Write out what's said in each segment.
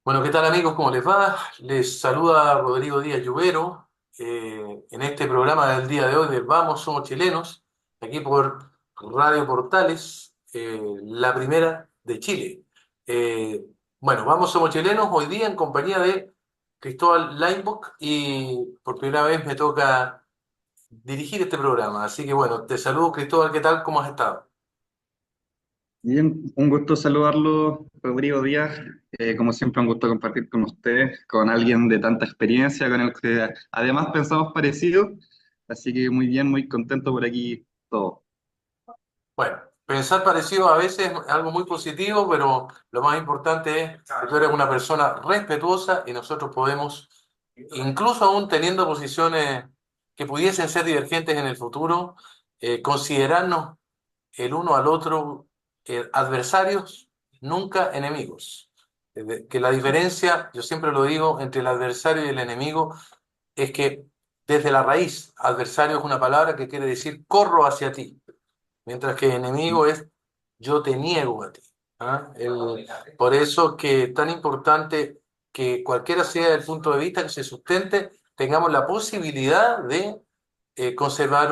Bueno, ¿qué tal amigos? ¿Cómo les va? Les saluda Rodrigo Díaz Lluvero en este programa del día de hoy de Vamos, Somos Chilenos, aquí por Radio Portales, la primera de Chile. Eh, bueno, Vamos, Somos Chilenos, hoy día en compañía de Cristóbal Leinbach y por primera vez me toca dirigir este programa. Así que bueno, te saludo Cristóbal, ¿qué tal? ¿Cómo has estado? Bien, un gusto saludarlo, Rodrigo Díaz. Como siempre, un gusto compartir con usted, con alguien de tanta experiencia, con el que además pensamos parecido. Así que muy bien, muy contento por aquí todo. Bueno, pensar parecido a veces es algo muy positivo, pero lo más importante es que tú eres una persona respetuosa y nosotros podemos, incluso aún teniendo posiciones que pudiesen ser divergentes en el futuro, considerarnos el uno al otro adversarios, nunca enemigos. Que la diferencia, yo siempre lo digo, entre el adversario y el enemigo es que desde la raíz, adversario es una palabra que quiere decir corro hacia ti. Mientras que enemigo es yo te niego a ti. ¿Ah? Por eso que es tan importante que cualquiera sea el punto de vista que se sustente, tengamos la posibilidad de conservar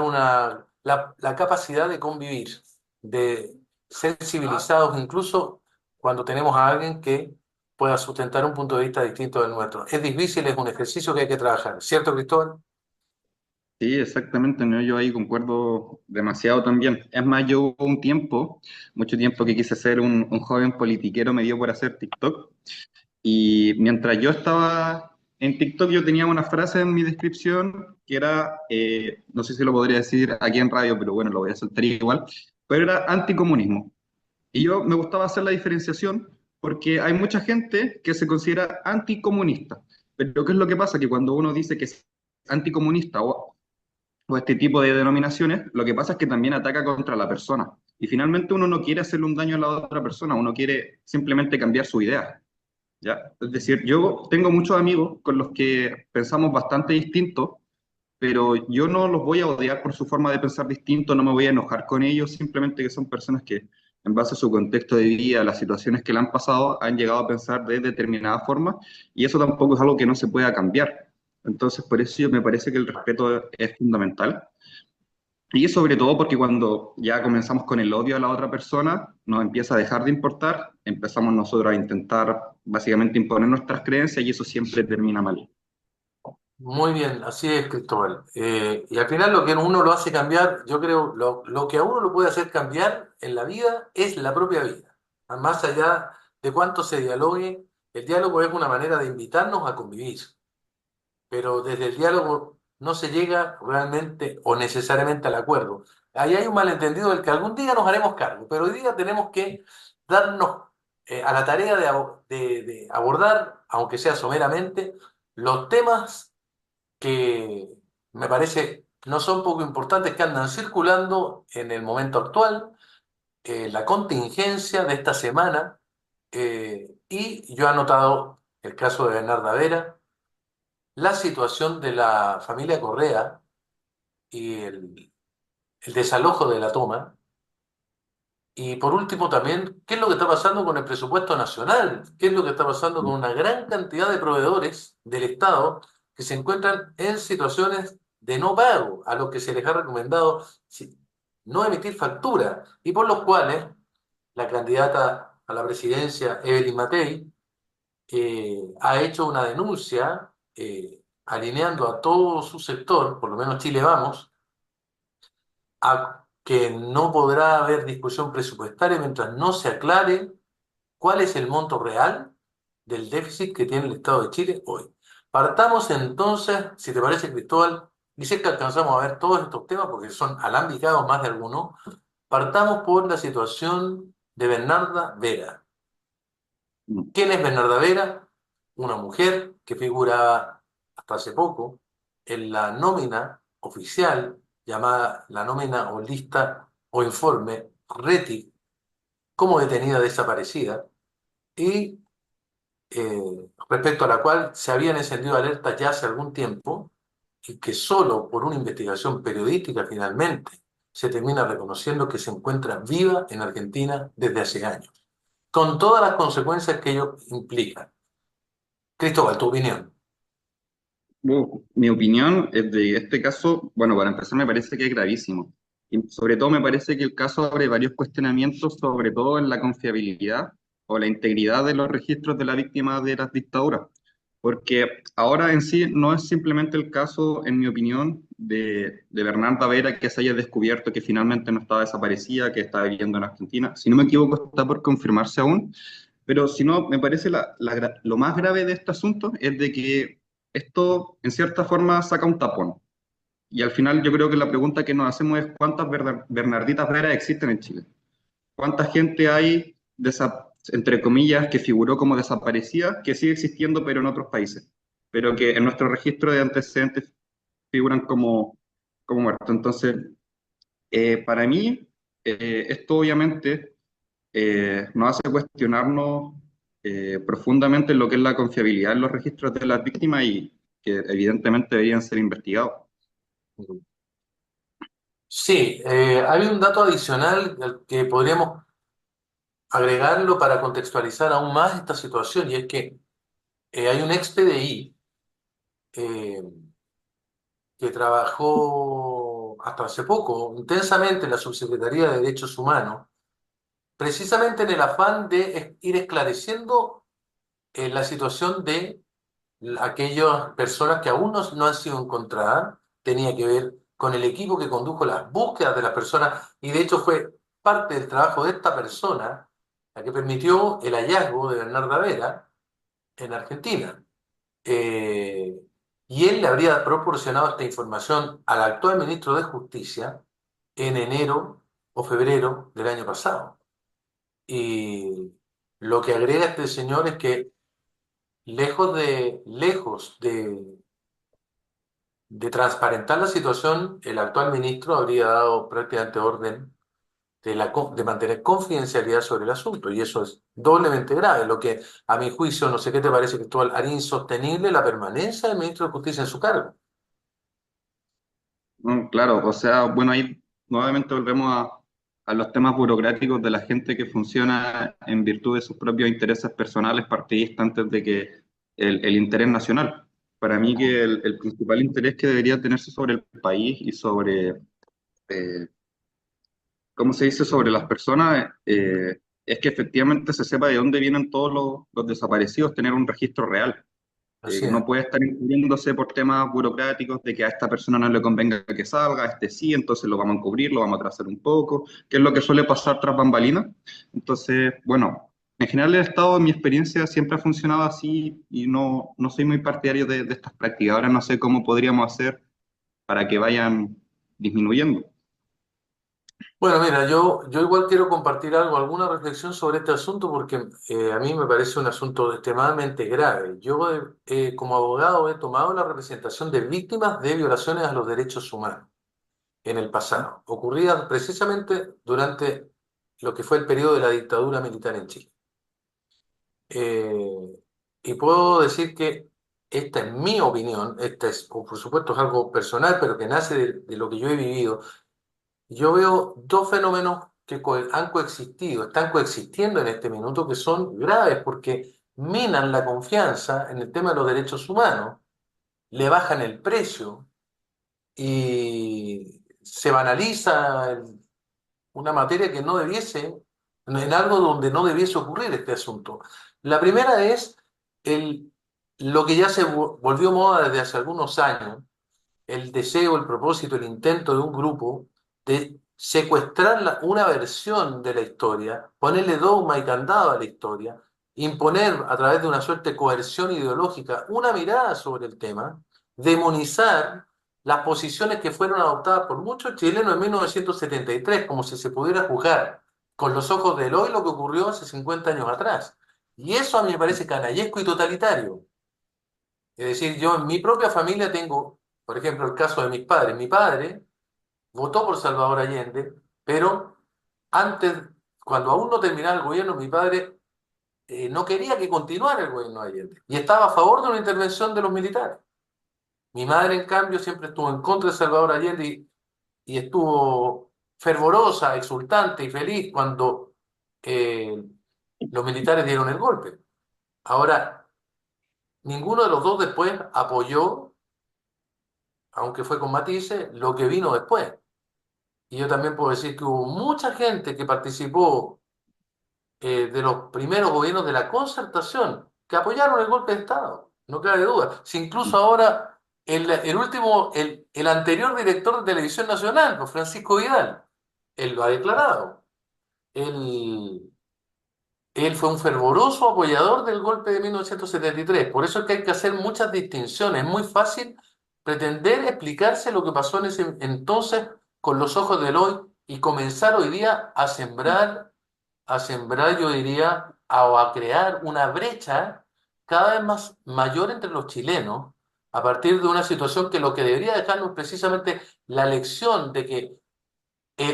la capacidad de convivir, de ser civilizados, incluso cuando tenemos a alguien que pueda sustentar un punto de vista distinto del nuestro. Es difícil, es un ejercicio que hay que trabajar, ¿cierto, Cristóbal? Sí, exactamente, ¿no? Yo ahí concuerdo demasiado también. Es más, yo hubo un tiempo, mucho tiempo que quise ser un joven politiquero, me dio por hacer TikTok. Y mientras yo estaba en TikTok, yo tenía una frase en mi descripción que era, no sé si lo podría decir aquí en radio, pero bueno, lo voy a soltar igual, pero era anticomunismo. Y yo me gustaba hacer la diferenciación porque hay mucha gente que se considera anticomunista. Pero ¿qué es lo que pasa? Que cuando uno dice que es anticomunista o este tipo de denominaciones, lo que pasa es que también ataca contra la persona. Y finalmente uno no quiere hacerle un daño a la otra persona, uno quiere simplemente cambiar su idea. ¿Ya? Es decir, yo tengo muchos amigos con los que pensamos bastante distinto, pero yo no los voy a odiar por su forma de pensar distinto, no me voy a enojar con ellos, simplemente que son personas que, en base a su contexto de vida, las situaciones que le han pasado, han llegado a pensar de determinada forma, y eso tampoco es algo que no se pueda cambiar. Entonces, por eso me parece que el respeto es fundamental. Y sobre todo porque cuando ya comenzamos con el odio a la otra persona, nos empieza a dejar de importar, empezamos nosotros a intentar básicamente imponer nuestras creencias y eso siempre termina mal. Muy bien, así es, Cristóbal. Y al final lo que uno lo hace cambiar, yo creo, lo que a uno lo puede hacer cambiar en la vida es la propia vida. Más allá de cuánto se dialogue, el diálogo es una manera de invitarnos a convivir, pero desde el diálogo no se llega realmente o necesariamente al acuerdo. Ahí hay un malentendido del que algún día nos haremos cargo, pero hoy día tenemos que darnos a la tarea de abordar, aunque sea someramente, los temas que me parece no son poco importantes que andan circulando en el momento actual, la contingencia de esta semana, y yo he anotado el caso de Bernarda Vera, la situación de la familia Correa y el desalojo de la toma, y por último también, ¿qué es lo que está pasando con el presupuesto nacional? ¿Qué es lo que está pasando con una gran cantidad de proveedores del Estado que se encuentran en situaciones de no pago, a los que se les ha recomendado no emitir factura, y por los cuales la candidata a la presidencia, Evelyn Matei, ha hecho una denuncia alineando a todo su sector, por lo menos Chile Vamos, a que no podrá haber discusión presupuestaria mientras no se aclare cuál es el monto real del déficit que tiene el Estado de Chile hoy. Partamos entonces, si te parece, Cristóbal, y sé que alcanzamos a ver todos estos temas porque son alambicados más de algunos, partamos por la situación de Bernarda Vera. Mm. ¿Quién es Bernarda Vera? Una mujer que figuraba hasta hace poco en la nómina oficial llamada la nómina o lista o informe RETI como detenida desaparecida y respecto a la cual se habían encendido alertas ya hace algún tiempo y que solo por una investigación periodística finalmente se termina reconociendo que se encuentra viva en Argentina desde hace años, con todas las consecuencias que ello implica. Cristóbal, tu opinión. Mi opinión es de este caso, bueno, para empezar me parece que es gravísimo. Y sobre todo me parece que el caso abre varios cuestionamientos, sobre todo en la confiabilidad o la integridad de los registros de la víctima de las dictaduras. Porque ahora en sí no es simplemente el caso, en mi opinión, de Bernarda Vera que se haya descubierto que finalmente no estaba desaparecida, que estaba viviendo en Argentina. Si no me equivoco, está por confirmarse aún. Pero si no, me parece lo más grave de este asunto es de que esto, en cierta forma, saca un tapón. Y al final yo creo que la pregunta que nos hacemos es ¿cuántas Bernarditas Vera existen en Chile? ¿Cuánta gente hay, entre comillas, que figuró como desaparecida, que sigue existiendo pero en otros países? Pero que en nuestro registro de antecedentes figuran como muertos. Entonces, para mí, esto obviamente nos hace cuestionarnos profundamente lo que es la confiabilidad en los registros de las víctimas y que evidentemente deberían ser investigados. Sí, hay un dato adicional al que podríamos agregarlo para contextualizar aún más esta situación, y es que hay un ex PDI eh, que trabajó hasta hace poco intensamente en la Subsecretaría de Derechos Humanos, precisamente en el afán de ir esclareciendo la situación de aquellas personas que aún no han sido encontradas. Tenía que ver con el equipo que condujo las búsquedas de las personas, y de hecho fue parte del trabajo de esta persona la que permitió el hallazgo de Bernarda Vera en Argentina. Eh, y él le habría proporcionado esta información al actual ministro de Justicia en enero o febrero del año pasado. Y lo que agrega este señor es que lejos de transparentar la situación, el actual ministro habría dado prácticamente orden de mantener confidencialidad sobre el asunto, y eso es doblemente grave, lo que a mi juicio, no sé qué te parece, Cristóbal, haría insostenible la permanencia del ministro de Justicia en su cargo. ¿No? Claro, o sea, bueno, ahí nuevamente volvemos a los temas burocráticos de la gente que funciona en virtud de sus propios intereses personales partidistas antes de que el interés nacional. Para mí que el principal interés que debería tenerse sobre el país y sobre eh, ¿cómo se dice?, sobre las personas, es que efectivamente se sepa de dónde vienen todos los desaparecidos, tener un registro real. Así es. No puede estar encubriéndose por temas burocráticos de que a esta persona no le convenga que salga, a este sí, entonces lo vamos a encubrir, lo vamos a atrasar un poco, que es lo que suele pasar tras bambalinas. Entonces, bueno, en general el Estado, en mi experiencia, siempre ha funcionado así y no soy muy partidario de estas prácticas. Ahora no sé cómo podríamos hacer para que vayan disminuyendo. Bueno, mira, yo igual quiero compartir algo, alguna reflexión sobre este asunto, porque a mí me parece un asunto extremadamente grave. Yo, como abogado, he tomado la representación de víctimas de violaciones a los derechos humanos en el pasado, ocurridas precisamente durante lo que fue el periodo de la dictadura militar en Chile. Eh, y puedo decir que esta es mi opinión, esta es, o por supuesto, es algo personal, pero que nace de lo que yo he vivido. Yo veo dos fenómenos que han coexistido, están coexistiendo en este minuto, que son graves porque minan la confianza en el tema de los derechos humanos, le bajan el precio y se banaliza una materia que no debiese, en algo donde no debiese ocurrir este asunto. La primera es el, lo que ya se volvió moda desde hace algunos años, el deseo, el propósito, el intento de un grupo de secuestrar una versión de la historia, ponerle dogma y candado a la historia, imponer a través de una suerte de coerción ideológica una mirada sobre el tema, demonizar las posiciones que fueron adoptadas por muchos chilenos en 1973, como si se pudiera juzgar con los ojos del hoy lo que ocurrió hace 50 años atrás. Y eso a mí me parece canallesco y totalitario. Es decir, yo en mi propia familia tengo, por ejemplo, el caso de mis padres. Mi padre votó por Salvador Allende, pero antes, cuando aún no terminaba el gobierno, mi padre no quería que continuara el gobierno de Allende y estaba a favor de una intervención de los militares. Mi madre, en cambio, siempre estuvo en contra de Salvador Allende y estuvo fervorosa, exultante y feliz cuando eh, los militares dieron el golpe. Ahora, ninguno de los dos después apoyó, aunque fue con matices, lo que vino después. Y yo también puedo decir que hubo mucha gente que participó de los primeros gobiernos de la Concertación que apoyaron el golpe de Estado, no cabe duda. Si incluso ahora el anterior director de Televisión Nacional, pues Francisco Vidal, él lo ha declarado. Él, él fue un fervoroso apoyador del golpe de 1973. Por eso es que hay que hacer muchas distinciones. Es muy fácil pretender explicarse lo que pasó en ese entonces con los ojos del hoy y comenzar hoy día a sembrar, yo diría, o a crear una brecha cada vez más mayor entre los chilenos a partir de una situación que lo que debería dejarnos precisamente la lección de que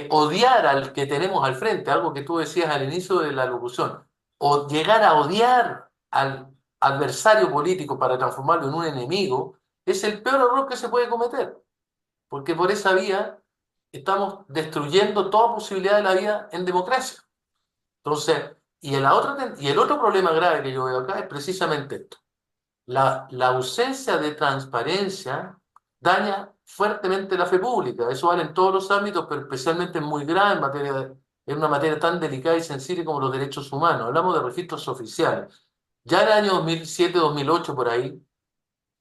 odiar al que tenemos al frente, algo que tú decías al inicio de la locución, o llegar a odiar al adversario político para transformarlo en un enemigo, es el peor error que se puede cometer, porque por esa vía estamos destruyendo toda posibilidad de la vida en democracia. Entonces, y el otro problema grave que yo veo acá es precisamente esto. La ausencia de transparencia daña fuertemente la fe pública. Eso vale en todos los ámbitos, pero especialmente es muy grave en una materia tan delicada y sensible como los derechos humanos. Hablamos de registros oficiales. Ya en el año 2007-2008, por ahí,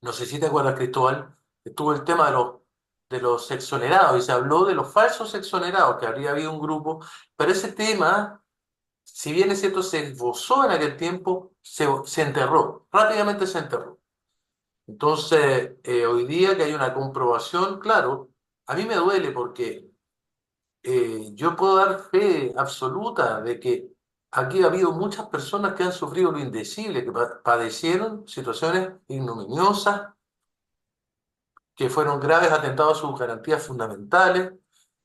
no sé si te acuerdas, Cristóbal, estuvo el tema de los exonerados y se habló de los falsos exonerados, que habría habido un grupo, pero ese tema, si bien es cierto, se esbozó en aquel tiempo, se enterró, rápidamente se enterró. Entonces, hoy día que hay una comprobación, claro, a mí me duele porque yo puedo dar fe absoluta de que aquí ha habido muchas personas que han sufrido lo indecible, que padecieron situaciones ignominiosas, que fueron graves atentados a sus garantías fundamentales,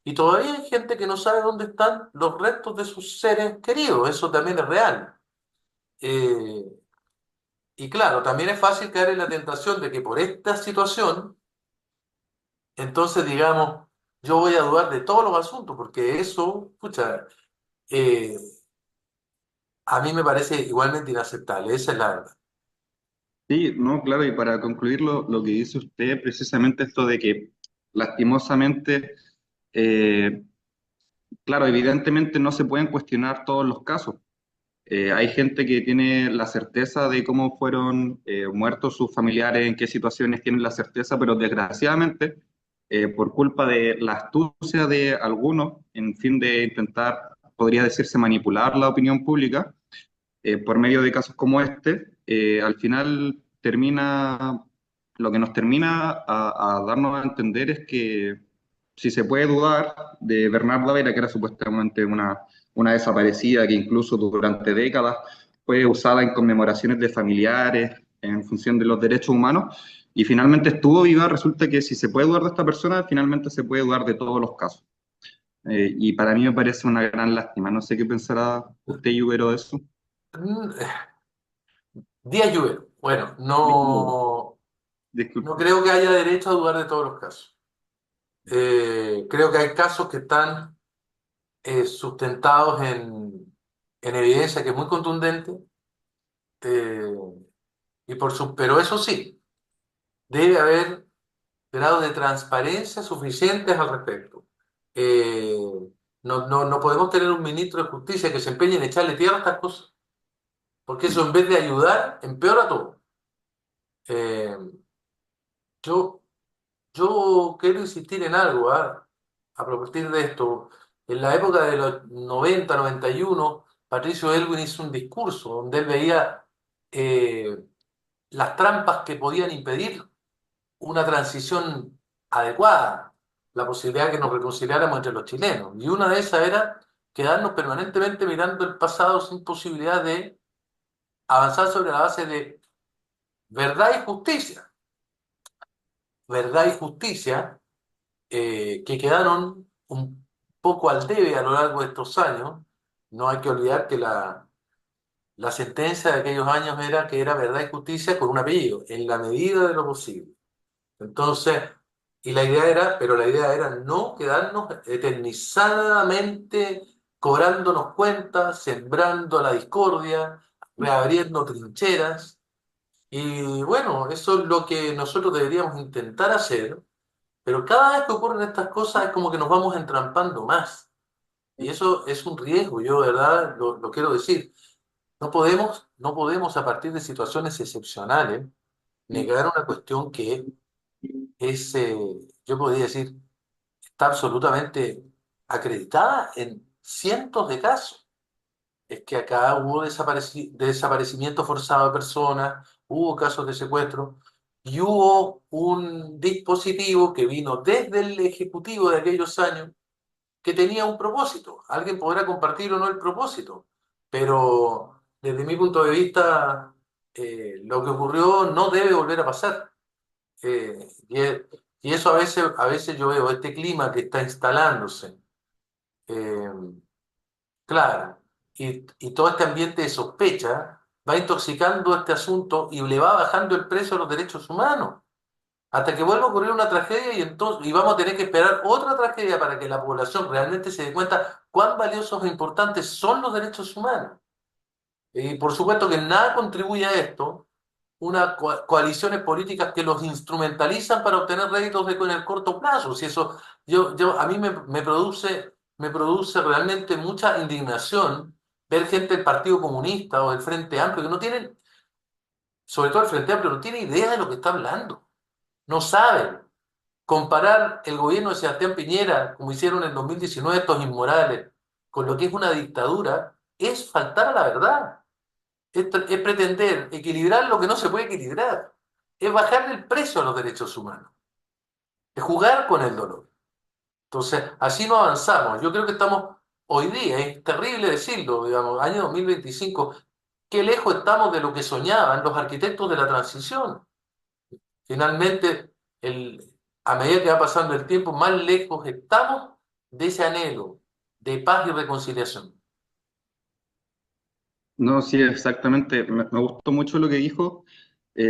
y todavía hay gente que no sabe dónde están los restos de sus seres queridos, eso también es real. Eh, y claro, también es fácil caer en la tentación de que por esta situación, entonces, digamos, yo voy a dudar de todos los asuntos, porque eso, pucha, eh, a mí me parece igualmente inaceptable, esa es la verdad. Sí, no, claro, y para concluir lo que dice usted, precisamente esto de que lastimosamente, eh, claro, evidentemente no se pueden cuestionar todos los casos. Hay gente que tiene la certeza de cómo fueron muertos sus familiares, en qué situaciones tienen la certeza, pero desgraciadamente, por culpa de la astucia de algunos, en fin de intentar, podría decirse, manipular la opinión pública, por medio de casos como este, al final termina, lo que nos termina a darnos a entender es que si se puede dudar de Bernarda Vera, que era supuestamente una desaparecida que incluso durante décadas fue usada en conmemoraciones de familiares en función de los derechos humanos, y finalmente estuvo viva, resulta que si se puede dudar de esta persona, finalmente se puede dudar de todos los casos. Y para mí me parece una gran lástima. No sé qué pensará usted, Yubero, de eso. Mm, Díaz Lluvia. Bueno, Dígalo. no Disculpe. creo que haya derecho a dudar de todos los casos. Creo que hay casos que están sustentados en evidencia que es muy contundente, eh, pero eso sí, debe haber grados de transparencia suficientes al respecto. Eh, no podemos tener un ministro de Justicia que se empeñe en echarle tierra a estas cosas, porque eso en vez de ayudar, empeora todo. Eh, yo, yo quiero insistir en algo, ¿ah? A partir de esto. En la época de los 90, 91, Patricio Elwin hizo un discurso donde él veía eh, las trampas que podían impedir una transición adecuada, la posibilidad de que nos reconciliáramos entre los chilenos. Y una de esas era quedarnos permanentemente mirando el pasado sin posibilidad de avanzar sobre la base de verdad y justicia. Verdad y justicia que quedaron un poco al debe a lo largo de estos años. No hay que olvidar que la sentencia de aquellos años era que era verdad y justicia con un apellido, en la medida de lo posible. Entonces, pero la idea era no quedarnos eternizadamente cobrándonos cuentas, sembrando la discordia, reabriendo trincheras. Y bueno, eso es lo que nosotros deberíamos intentar hacer, pero cada vez que ocurren estas cosas es como que nos vamos entrampando más. Y eso es un riesgo, yo de verdad lo quiero decir. No podemos a partir de situaciones excepcionales negar una cuestión que es, yo podría decir, está absolutamente acreditada en cientos de casos. Es que acá hubo desaparecimiento forzado de personas, hubo casos de secuestro y hubo un dispositivo que vino desde el Ejecutivo de aquellos años que tenía un propósito. Alguien podrá compartir o no el propósito, pero desde mi punto de vista, lo que ocurrió no debe volver a pasar. Y eso a veces yo veo este clima que está instalándose. eh, Claro, y todo este ambiente de sospecha va intoxicando este asunto y le va bajando el precio a los derechos humanos, hasta que vuelva a ocurrir una tragedia y vamos a tener que esperar otra tragedia para que la población realmente se dé cuenta cuán valiosos e importantes son los derechos humanos. Y por supuesto que nada contribuye a esto, unas coaliciones políticas que los instrumentalizan para obtener réditos en el corto plazo. Si eso, a mí me produce realmente mucha indignación ver gente del Partido Comunista o del Frente Amplio que no tienen, sobre todo el Frente Amplio, no tiene idea de lo que está hablando. No saben. Comparar el gobierno de Sebastián Piñera, como hicieron en 2019 estos inmorales, con lo que es una dictadura, es faltar a la verdad. Es pretender equilibrar lo que no se puede equilibrar. Es bajarle el precio a los derechos humanos. Es jugar con el dolor. Entonces, así no avanzamos. Yo creo que estamos hoy día, es terrible decirlo, digamos, año 2025, qué lejos estamos de lo que soñaban los arquitectos de la transición. Finalmente, a medida que va pasando el tiempo, más lejos estamos de ese anhelo de paz y reconciliación. No, sí, exactamente. Me gustó mucho lo que dijo,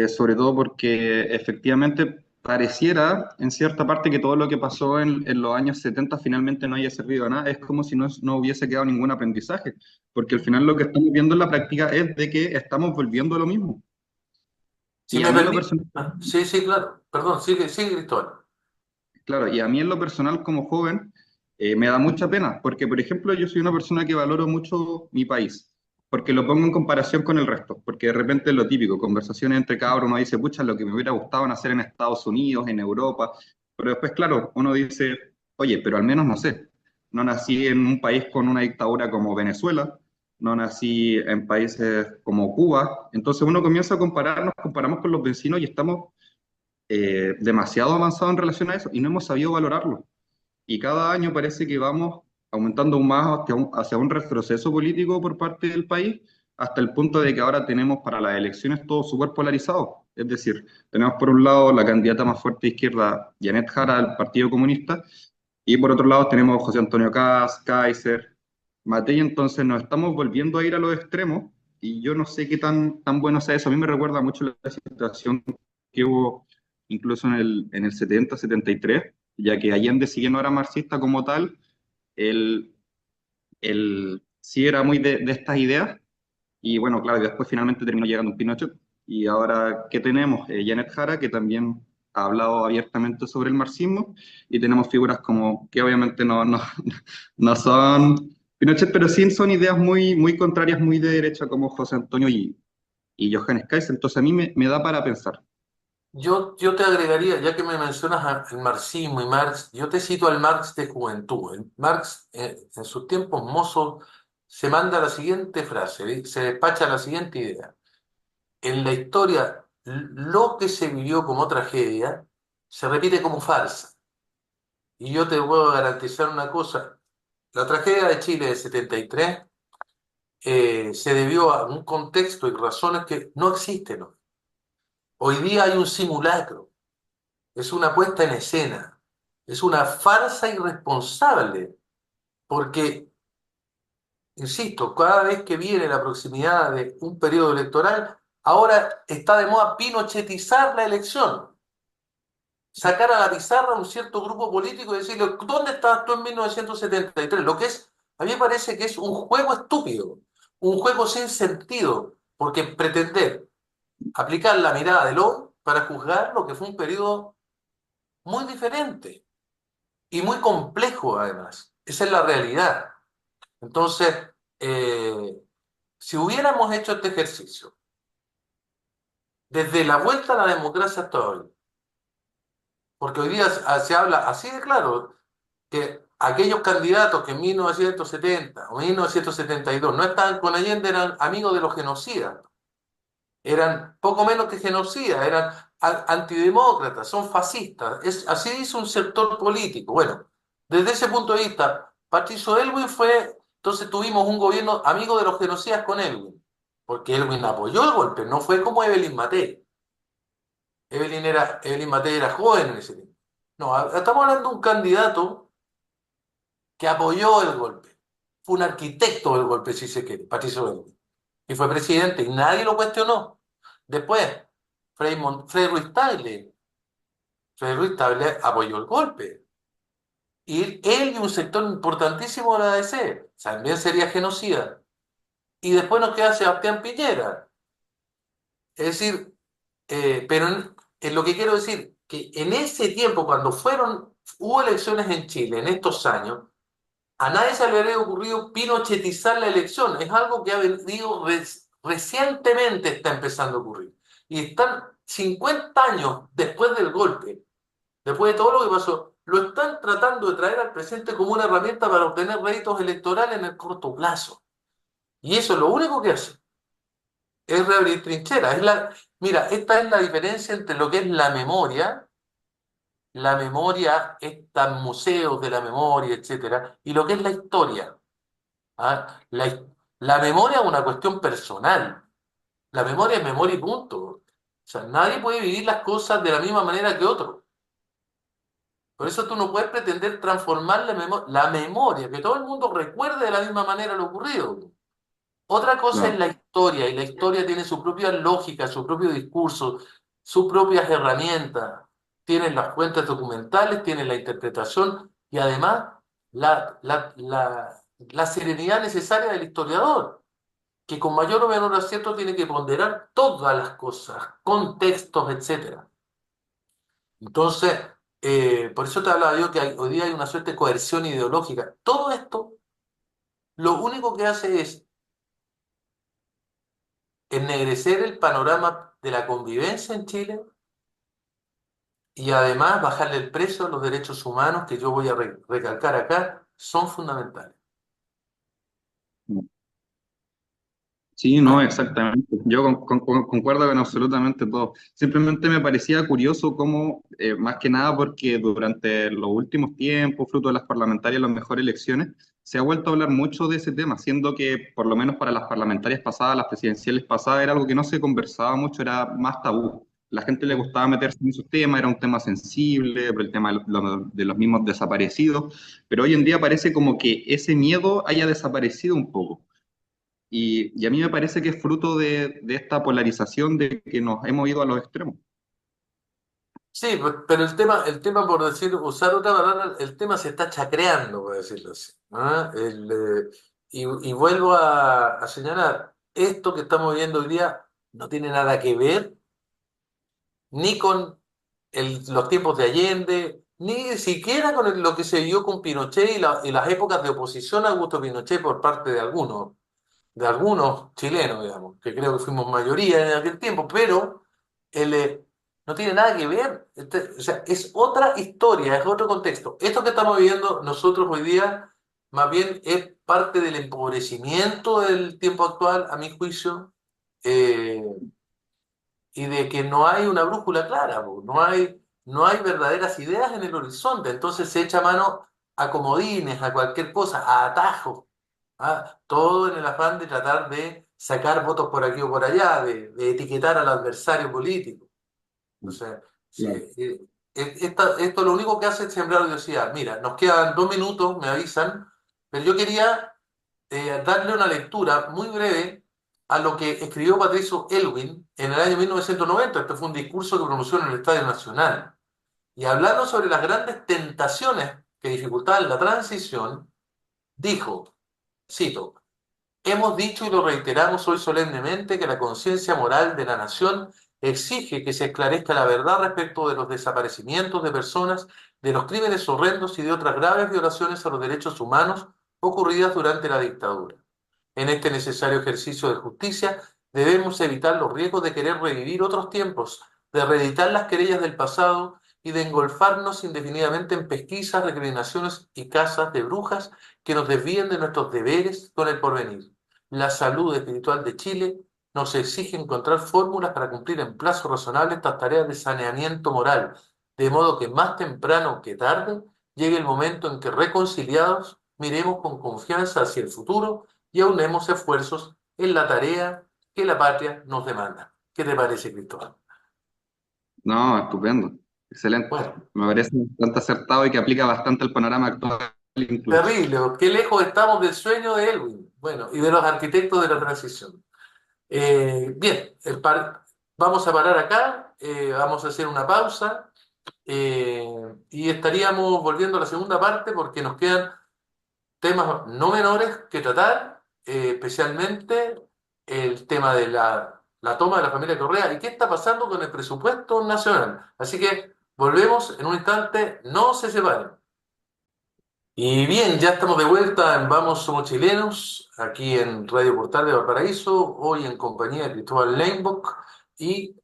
sobre todo porque efectivamente pareciera en cierta parte que todo lo que pasó en los años 70 finalmente no haya servido de nada. Es como si no hubiese quedado ningún aprendizaje, porque al final lo que estamos viendo en la práctica es de que estamos volviendo a lo mismo. Si Y a me mí en lo permite. personal, Sí, sí, claro. Perdón, sigue, Cristóbal. claro, y a mí en lo personal como joven me da mucha pena, porque por ejemplo yo soy una persona que valoro mucho mi país, porque lo pongo en comparación con el resto, porque de repente es lo típico, conversaciones entre cabros, uno dice, pucha, lo que me hubiera gustado nacer en Estados Unidos, en Europa, pero después, claro, uno dice, oye, pero al menos no sé, no nací en un país con una dictadura como Venezuela, no nací en países como Cuba, entonces uno comienza a compararnos, comparamos con los vecinos y estamos demasiado avanzado en relación a eso y no hemos sabido valorarlo. Y cada año parece que vamos aumentando aún más hacia un retroceso político por parte del país, hasta el punto de que ahora tenemos para las elecciones todo súper polarizado. Es decir, tenemos por un lado la candidata más fuerte de izquierda, Janet Jara, del Partido Comunista, y por otro lado tenemos José Antonio Kast, Kaiser, Matei, entonces nos estamos volviendo a ir a los extremos, y yo no sé qué tan bueno sea eso. A mí me recuerda mucho la situación que hubo incluso en el 70-73, ya que Allende, si bien no era marxista como tal, él sí era muy de estas ideas, y bueno, claro, y después finalmente terminó llegando un Pinochet, y ahora, ¿qué tenemos? Janet Jara, que también ha hablado abiertamente sobre el marxismo, y tenemos figuras como, que obviamente no son Pinochet, pero sí son ideas muy contrarias, muy de derecha, como José Antonio y Johannes Kaiser, entonces a mí me da para pensar. Yo te agregaría, ya que me mencionas el marxismo y Marx, yo te cito al Marx de juventud. El Marx, en sus tiempos mozos, se manda la siguiente frase, se despacha la siguiente idea. En la historia, lo que se vivió como tragedia se repite como farsa. Y yo te puedo garantizar una cosa, la tragedia de Chile de 73 se debió a un contexto y razones que no existen hoy. Hoy día hay un simulacro, es una puesta en escena, es una farsa irresponsable, porque, insisto, cada vez que viene la proximidad de un periodo electoral, ahora está de moda pinochetizar la elección, sacar a la pizarra a un cierto grupo político y decirle, ¿dónde estabas tú en 1973? Lo que es, a mí me parece que es un juego estúpido, un juego sin sentido, porque pretender aplicar la mirada de Locke para juzgar lo que fue un periodo muy diferente y muy complejo además. Esa es la realidad. Entonces, eh, si hubiéramos hecho este ejercicio desde la vuelta a la democracia hasta hoy, porque hoy día se habla así de claro, que aquellos candidatos que en 1970 o 1972 no estaban con Allende eran amigos de los genocidas, eran poco menos que genocidas, eran antidemócratas, son fascistas. Así dice un sector político. Bueno, desde ese punto de vista, Patricio Elwin fue, entonces tuvimos un gobierno amigo de los genocidas con Elwin, porque Elwin apoyó el golpe, no fue como Evelyn Matei. Evelyn Matei era joven en ese tiempo. No, estamos hablando de un candidato que apoyó el golpe. Fue un arquitecto del golpe, si se quiere, Patricio Elwin. Y fue presidente y nadie lo cuestionó. Después, Frei Ruiz Tagle apoyó el golpe. Y él y un sector importantísimo de la ADC también sería genocida. Y después nos queda Sebastián Piñera. Es decir, pero en lo que quiero decir, que en ese tiempo, cuando hubo elecciones en Chile, en estos años, a nadie se le habría ocurrido pinochetizar la elección. Es algo que ha venido recientemente está empezando a ocurrir. Y están 50 años después del golpe, después de todo lo que pasó, lo están tratando de traer al presente como una herramienta para obtener réditos electorales en el corto plazo. Y eso es lo único que hace, es reabrir trincheras. Mira, esta es la diferencia entre lo que es la memoria, estos museos de la memoria, etcétera, y lo que es la historia. ¿Ah? La memoria es una cuestión personal. La memoria es memoria y punto. O sea, nadie puede vivir las cosas de la misma manera que otro. Por eso tú no puedes pretender transformar la memoria, que todo el mundo recuerde de la misma manera lo ocurrido. Otra cosa es Claro, la historia, y la historia tiene su propia lógica, su propio discurso, sus propias herramientas. Tienen las fuentes documentales, tienen la interpretación y además la serenidad necesaria del historiador, que con mayor o menor acierto tiene que ponderar todas las cosas, contextos, etcétera. Entonces, por eso te hablaba yo que hoy día hay una suerte de coerción ideológica. Todo esto lo único que hace es ennegrecer el panorama de la convivencia en Chile y además bajarle el precio a los derechos humanos, que yo voy a recalcar acá, son fundamentales. sí, no, ¿Ah? exactamente. Yo concuerdo con absolutamente todo. Simplemente me parecía curioso cómo, más que nada porque durante los últimos tiempos, fruto de las parlamentarias, las mejores elecciones, se ha vuelto a hablar mucho de ese tema, siendo que por lo menos para las parlamentarias pasadas, las presidenciales pasadas, era algo que no se conversaba mucho, era más tabú. La gente le Mm. gustaba meterse en esos temas, era un tema sensible, por el tema de los mismos desaparecidos, pero hoy en día parece como que ese miedo haya desaparecido un poco. Y a mí me parece que es fruto de esta polarización de que nos hemos ido a los extremos. Sí, pero por decir, usar otra palabra, el tema se está chacreando, por decirlo así. ¿Ah? Y vuelvo a señalar, esto que estamos viendo hoy día no tiene nada que ver ni con los tiempos de Allende, ni siquiera con lo que se vio con Pinochet y las épocas de oposición a Augusto Pinochet por parte de algunos chilenos, digamos, que creo que fuimos mayoría en aquel tiempo, pero el, no tiene nada que ver. O sea, es otra historia, es otro contexto. Esto que estamos viviendo nosotros hoy día, más bien es parte del empobrecimiento del tiempo actual, a mi juicio, eh, y de que no hay una brújula clara, po, no hay verdaderas ideas en el horizonte. Entonces se echa mano a comodines, a cualquier cosa, a atajos. ¿Ah? Todo en el afán de tratar de sacar votos por aquí o por allá, de etiquetar al adversario político. Entonces, Claro. esto lo único que hace es sembrar odiosidad. Mira, nos quedan 2 minutos, me avisan, pero yo quería darle una lectura muy breve a lo que escribió Patricio Elwin en el año 1990. Este fue un discurso que pronunció en el Estadio Nacional. Y hablando sobre las grandes tentaciones que dificultaban la transición, dijo, cito, Hemos dicho y lo reiteramos hoy solemnemente que la conciencia moral de la nación exige que se esclarezca la verdad respecto de los desaparecimientos de personas, de los crímenes horrendos y de otras graves violaciones a los derechos humanos ocurridas durante la dictadura. En este necesario ejercicio de justicia debemos evitar los riesgos de querer revivir otros tiempos, de reeditar las querellas del pasado y de engolfarnos indefinidamente en pesquisas, recriminaciones y cazas de brujas que nos desvíen de nuestros deberes con el porvenir. La salud espiritual de Chile nos exige encontrar fórmulas para cumplir en plazo razonable estas tareas de saneamiento moral, de modo que más temprano que tarde llegue el momento en que reconciliados miremos con confianza hacia el futuro y aunemos esfuerzos en la tarea que la patria nos demanda. ¿Qué te parece, Cristóbal? No, estupendo, excelente. Bueno, Me parece bastante acertado y que aplica bastante al panorama actual incluso. terrible, qué lejos estamos del sueño de Elwin, bueno, y de los arquitectos de la transición. Bien, vamos a parar acá, vamos a hacer una pausa y estaríamos volviendo a la segunda parte porque nos quedan temas no menores que tratar, especialmente el tema de la toma de la familia Correa y qué está pasando con el presupuesto nacional. Así que volvemos en un instante, no se separen. Y bien, ya estamos de vuelta en Vamos Somos Chilenos, aquí en Radio Portal de Valparaíso, hoy en compañía de Cristóbal Leinbach y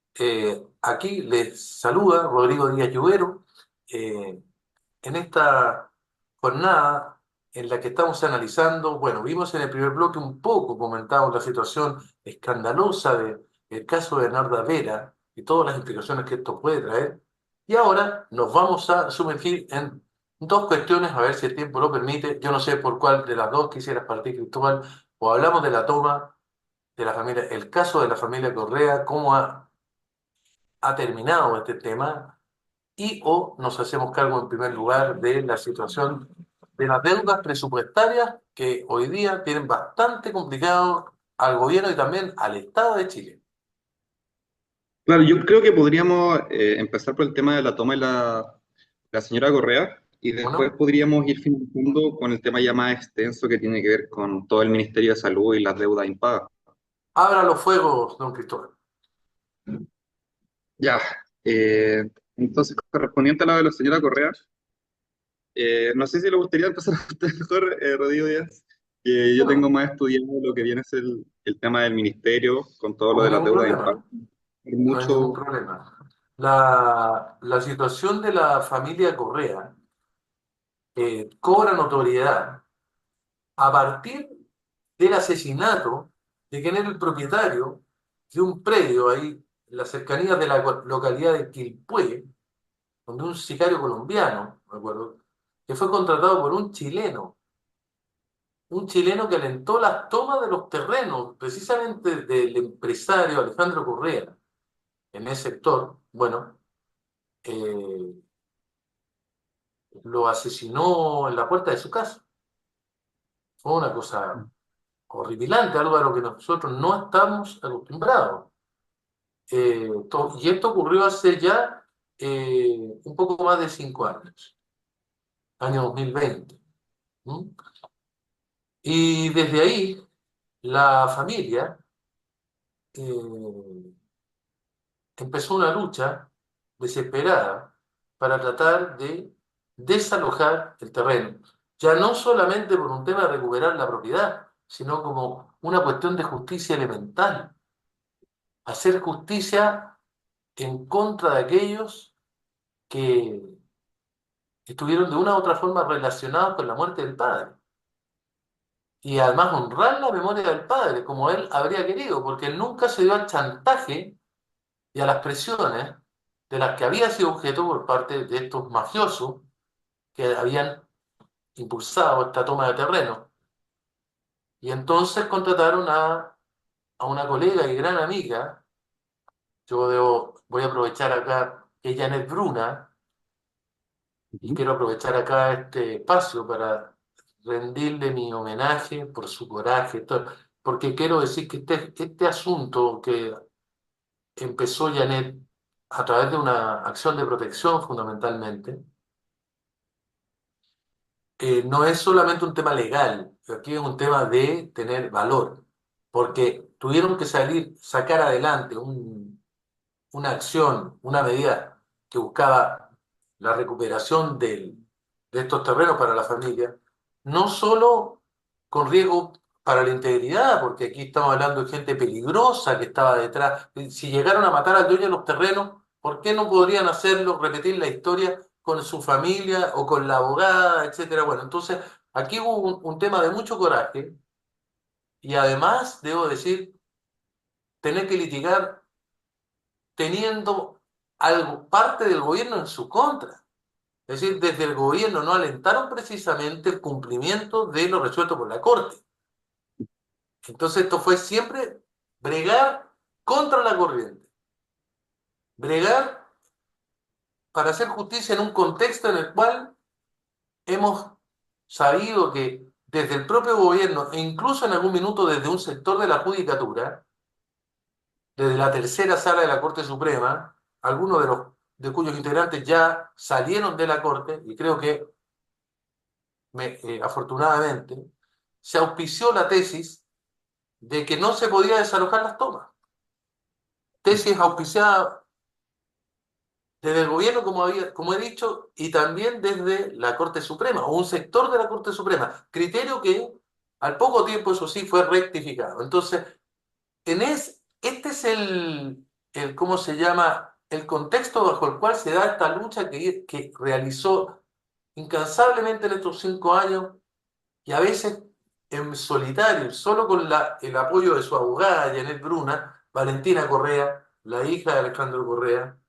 aquí les saluda Rodrigo Díaz Lluvero. eh, en esta jornada en la que estamos analizando, bueno, vimos en el primer bloque un poco, comentamos la situación escandalosa del caso de Bernarda Vera y todas las implicaciones que esto puede traer, y ahora nos vamos a sumergir en dos cuestiones, a ver si el tiempo lo permite. Yo no sé por cuál de las dos quisieras partir, Cristóbal, o hablamos de la toma de la familia, el caso de la familia Correa, cómo ha terminado este tema y o nos hacemos cargo en primer lugar de la situación de las deudas presupuestarias que hoy día tienen bastante complicado al gobierno y también al Estado de Chile. Claro, yo creo que podríamos empezar por el tema de la toma de la señora Correa y después Bueno, podríamos ir finalizando con el tema ya más extenso que tiene que ver con todo el Ministerio de Salud y las deudas impagas. abra los fuegos, don Cristóbal. Ya, entonces correspondiente a la de la señora Correa, no sé si le gustaría empezar a usted mejor, Rodrigo Díaz, que yo tengo Bueno, más estudiado lo que viene a ser el tema del ministerio, con todo no lo hay de las ningún deudas impagas. problema, no hay ningún Mucho, problema. La situación de la familia Correa cobra notoriedad a partir del asesinato de quien era el propietario de un predio ahí en las cercanías de la localidad de Quilpué, donde un sicario colombiano, me acuerdo, que fue contratado por un chileno que alentó las tomas de los terrenos, precisamente del empresario Alejandro Correa, en ese sector, bueno, eh, lo asesinó en la puerta de su casa. Fue una cosa horripilante, algo a lo que nosotros no estamos acostumbrados. Y esto ocurrió hace ya un poco más de 5 años, año 2020. ¿M? Y desde ahí la familia eh, empezó una lucha desesperada para tratar de desalojar el terreno. Ya no solamente por un tema de recuperar la propiedad, sino como una cuestión de justicia elemental. Hacer justicia en contra de aquellos que estuvieron de una u otra forma relacionados con la muerte del padre. Y además honrar la memoria del padre, como él habría querido, porque él nunca se dio al chantaje y a las presiones de las que había sido objeto por parte de estos mafiosos que habían impulsado esta toma de terreno. Y entonces contrataron a una colega y gran amiga, voy a aprovechar acá que ella es Bruna, y quiero aprovechar acá este espacio para rendirle mi homenaje por su coraje, porque quiero decir que este asunto que empezó Janet a través de una acción de protección fundamentalmente, no es solamente un tema legal, aquí es un tema de tener valor, porque tuvieron que sacar adelante una acción, una medida que buscaba la recuperación de estos terrenos para la familia, no solo con riesgo para la integridad, porque aquí estamos hablando de gente peligrosa que estaba detrás. Si llegaron a matar al dueño de los terrenos, ¿por qué no podrían hacerlo, repetir la historia con su familia o con la abogada, etcétera? Bueno, entonces aquí hubo un tema de mucho coraje y además, debo decir, tener que litigar teniendo algo, parte del gobierno en su contra. Es decir, desde el gobierno no alentaron precisamente el cumplimiento de lo resuelto por la Corte. Entonces esto fue siempre bregar contra la corriente, bregar para hacer justicia en un contexto en el cual hemos sabido que desde el propio gobierno e incluso en algún minuto desde un sector de la judicatura, desde la tercera sala de la Corte Suprema, algunos de cuyos integrantes ya salieron de la Corte, y creo que afortunadamente, se auspició la tesis de que no se podía desalojar las tomas. Tesis auspiciada desde el gobierno, como he dicho, y también desde la Corte Suprema, o un sector de la Corte Suprema, criterio que al poco tiempo, eso sí, fue rectificado. Entonces, este es ¿cómo se llama? El contexto bajo el cual se da esta lucha que realizó incansablemente en estos 5 años y a veces en solitario, solo con el apoyo de su abogada, Janet Bruna, Valentina Correa, la hija de Alejandro Correa.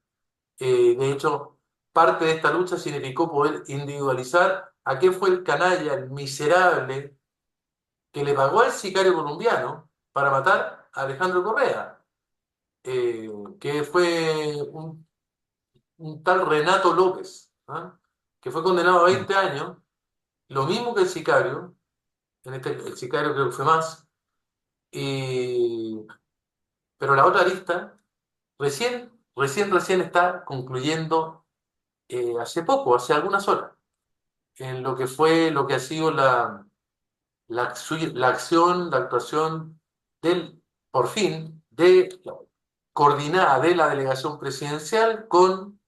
De hecho, parte de esta lucha significó poder individualizar a qué fue el canalla, el miserable, que le pagó al sicario colombiano para matar a Alejandro Correa, eh, que fue un tal Renato López, ¿ah? Que fue condenado a 20 años, lo mismo que el sicario, el sicario creo que fue más. Y, pero la otra lista recién está concluyendo hace poco, hace algunas horas, en lo que fue, lo que ha sido la acción, la actuación del, por fin, coordinada de la delegación presidencial con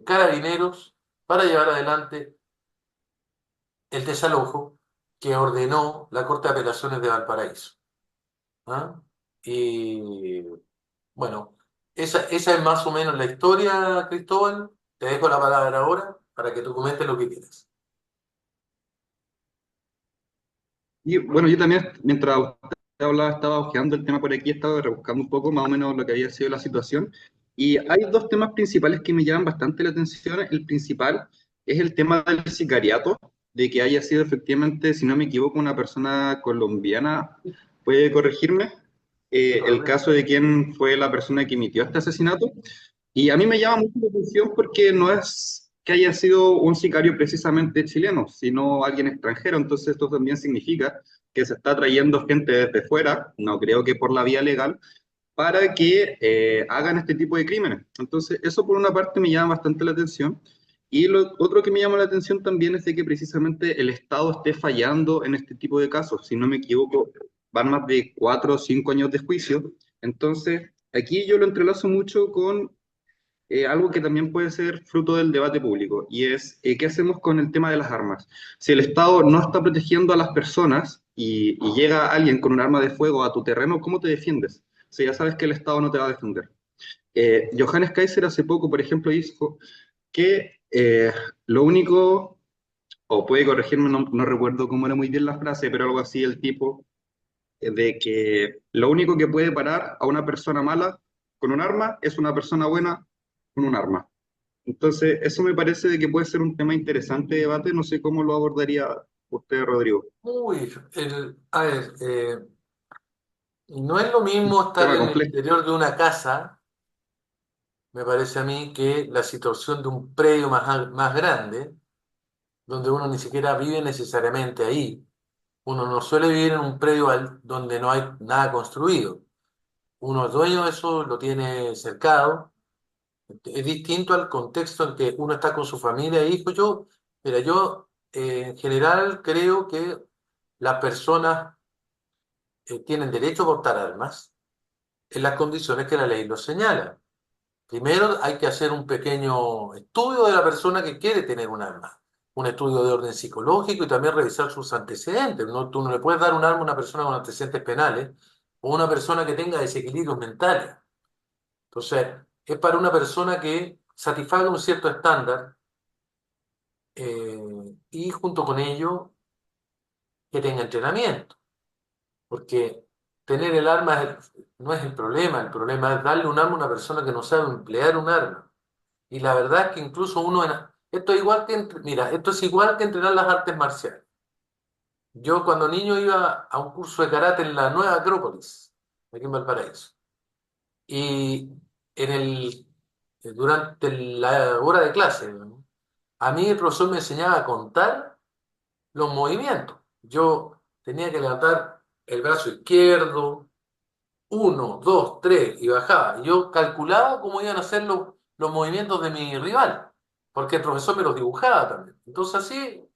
carabineros para llevar adelante el desalojo que ordenó la Corte de Apelaciones de Valparaíso. ¿Ah? Y bueno, esa es más o menos la historia, Cristóbal. Te dejo la palabra ahora para que tú comentes lo que quieras. Y bueno, yo también, mientras usted hablaba, estaba hojeando el tema por aquí, estaba rebuscando un poco más o menos lo que había sido la situación. Y hay dos temas principales que me llaman bastante la atención. El principal es el tema del sicariato, de que haya sido efectivamente, si no me equivoco, una persona colombiana, puede corregirme, el caso de quién fue la persona que emitió este asesinato. Y a mí me llama mucho la atención porque no es que haya sido un sicario precisamente chileno, sino alguien extranjero. Entonces esto también significa que se está trayendo gente desde fuera, no creo que por la vía legal, para que hagan este tipo de crímenes. Entonces eso por una parte me llama bastante la atención. Y lo otro que me llama la atención también es de que precisamente el Estado esté fallando en este tipo de casos. Si no me equivoco, van más de 4 o 5 años de juicio. Entonces, aquí yo lo entrelazo mucho con algo que también puede ser fruto del debate público, y es qué hacemos con el tema de las armas. Si el Estado no está protegiendo a las personas y llega alguien con un arma de fuego a tu terreno, ¿cómo te defiendes? Si ya sabes que el Estado no te va a defender. Johannes Kaiser hace poco, por ejemplo, dijo que lo único, o puede corregirme, no recuerdo cómo era muy bien la frase, pero algo así el tipo, de que lo único que puede parar a una persona mala con un arma es una persona buena con un arma. Entonces, eso me parece de que puede ser un tema interesante de debate. No sé cómo lo abordaría usted, Rodrigo. Uy, a ver, no es lo mismo estar Tema en el complejo. interior de una casa, me parece a mí, que la situación de un predio más grande, donde uno ni siquiera vive necesariamente ahí. Uno no suele vivir en un predio donde no hay nada construido. Uno es dueño de eso, lo tiene cercado. Es distinto al contexto en que uno está con su familia e hijos. Mira, yo en general creo que las personas tienen derecho a portar armas en las condiciones que la ley lo señala. Primero hay que hacer un pequeño estudio de la persona que quiere tener un arma, un estudio de orden psicológico y también revisar sus antecedentes. ¿No? Tú no le puedes dar un arma a una persona con antecedentes penales o una persona que tenga desequilibrios mentales. Entonces, es para una persona que satisfaga un cierto estándar y junto con ello que tenga entrenamiento, porque tener el arma no es el problema es darle un arma a una persona que no sabe emplear un arma. Y la verdad es que incluso esto es igual que, mira, esto es igual que entrenar las artes marciales. Yo cuando niño iba a un curso de karate en la Nueva Acrópolis, aquí en Valparaíso, y durante la hora de clase, ¿no? A mí el profesor me enseñaba a contar los movimientos. Yo tenía que levantar el brazo izquierdo, uno, dos, tres, y bajaba. Yo calculaba cómo iban a ser los movimientos de mi rival, porque el profesor me los dibujaba también. Entonces así,